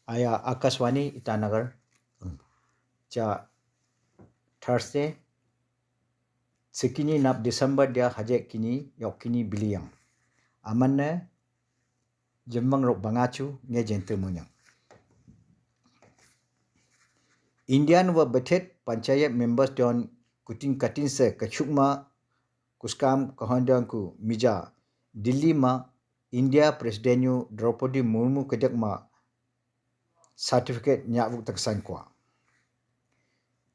Aya Akaswani Itanagar cha Thursday sekini nap December dia hajek kini yok kini biliang amanne jembang rok bangachu nge jente munyang Indian wa betet panchayat members don kuting katin se kachukma kuskam kahondang ku mija Delhi ma India Presidentu Draupadi Murmu kejak ma certificate nyabuk taksan kwa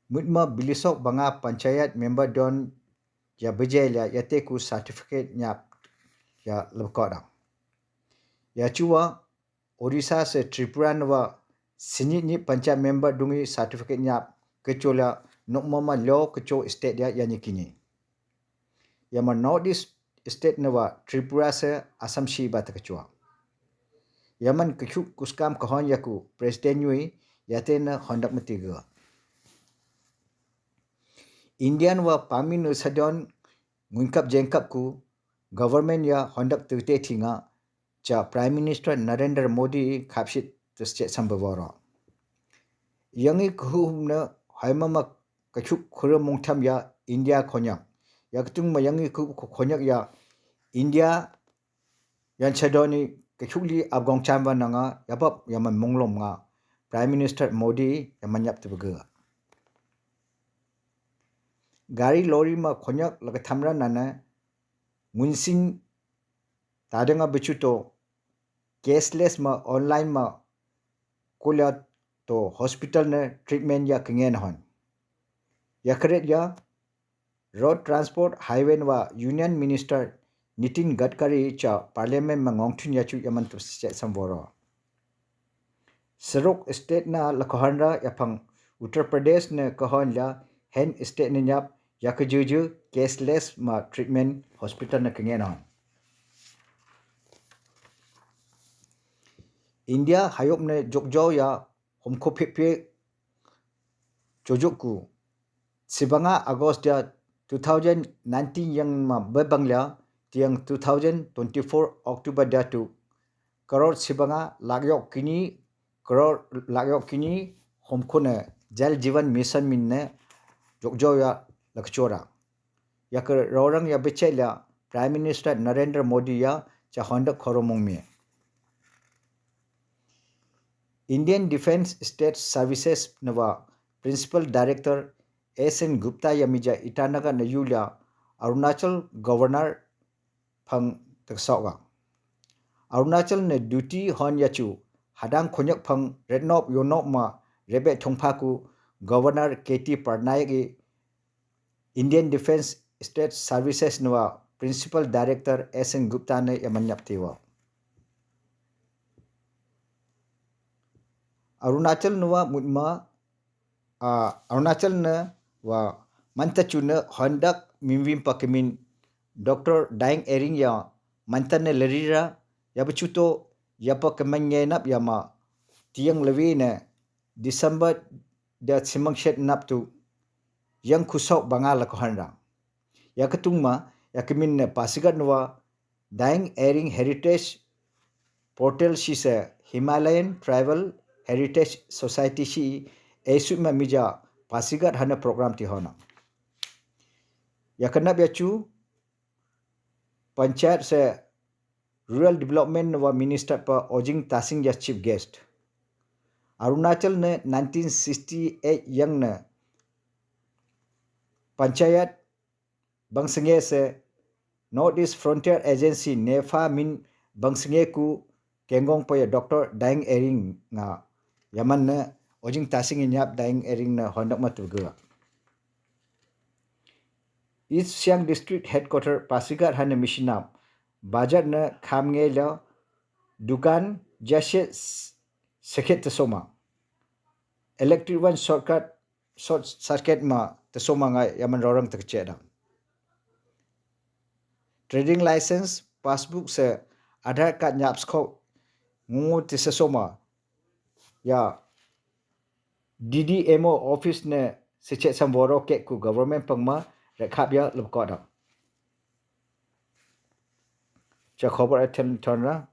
Mutma bilisok banga panchayat member don ya bejelya yate ku certificate nyap ya lebkoda. Ya chua Odisha se Tripura wa sini ni panchayat member dungi certificate nyap kecola nokmama law keco state ya yani kini. Ya ma Northeast state nawa Tripura se Assam shi bat kecua. Yaman kechuk kuskam kahon yaku presiden yui yate na hondak metiga. Indian wa pamin usadon ngungkap jengkap ku government ya hondak tute thinga cha Prime Minister Narendra Modi khapsit tse sambawara. Yangi kuhumna haimama kachuk khura mongtham ya India khonyak. Ya ketung mayangi khonyak ya India yan chadoni kachukli abgong chamba nanga yapap yaman monglom nga Prime Minister Modi yamanyap tubaga. Gari lori ma khonyak laga thamra nana munsing tadanga bichuto cashless ma online ma kola to hospital ne treatment ya kengen hon ya kret ya road transport highway wa union minister Nitin Gadkari cha parliament ma ngongthun ya chu yaman tu se samboro Sarok state na lakhanra yaphang Uttar Pradesh ne kahon la hen state ne nyap yakajuju cashless ma treatment hospital na kengen hon India hayop ne jokjo ya homko pepe jojoku sibanga August dia 2019 yang ma bebangla tiang 2024 October dia tu karor sibanga lagyok kini homko ne jal jivan mission minne jokjo ya lakchora yakar rorang ya bechela Prime Minister Narendra Modi ya cha hondak khoromong me Indian Defence State Services nawa Principal Director SN Gupta Yamija Itanaga na Yulia Arunachal Governor Phang Taksawa Arunachal ne duty hon yachu hadang khonyak phang rednop yonop ma rebe thongphaku Governor KT Parnayagi Indian Defence State Services nawa Principal Director SN Gupta ne yamanyap tiwa Arunachal nuwa mutma Arunachal na wa mantachuna hondak mimvim pakemin Dr. Daing Ering ya mantan lerira ya becuto ya pakemanyenap ya ma tiang lewi ne December da simang shet nap tu yang kusau bangal la kohanra ya ketungma ya kemin ne pasigat nuwa Daing Ering Heritage Portal shi se Himalayan Tribal Heritage Society shi esuma mija pasigat hana program ti hona yakanap yachu panchayat se rural development wa minister pa Ojing Tasing ya chief guest Arunachal ne 1968 yang ne panchayat bangsinge se Northeast Frontier Agency nefa min bangsinge ku kengong pa ya Dr. Daing Ering nga yaman ne Ojing Tasing inyap Daing Ering na hondak matuga East Siang District Headquarter Pasigat hana mishinam Bajar na khamnge la dukan jashe sekhet tesoma electric one short circuit ma tesoma nga yaman rorang tekcheda trading license passbook se Aadhaar card nyaps kho ngu tesoma ya DDMO office ne sechet samboro ke ku government pangma rekhapya lubkoda cha khobar athen thonra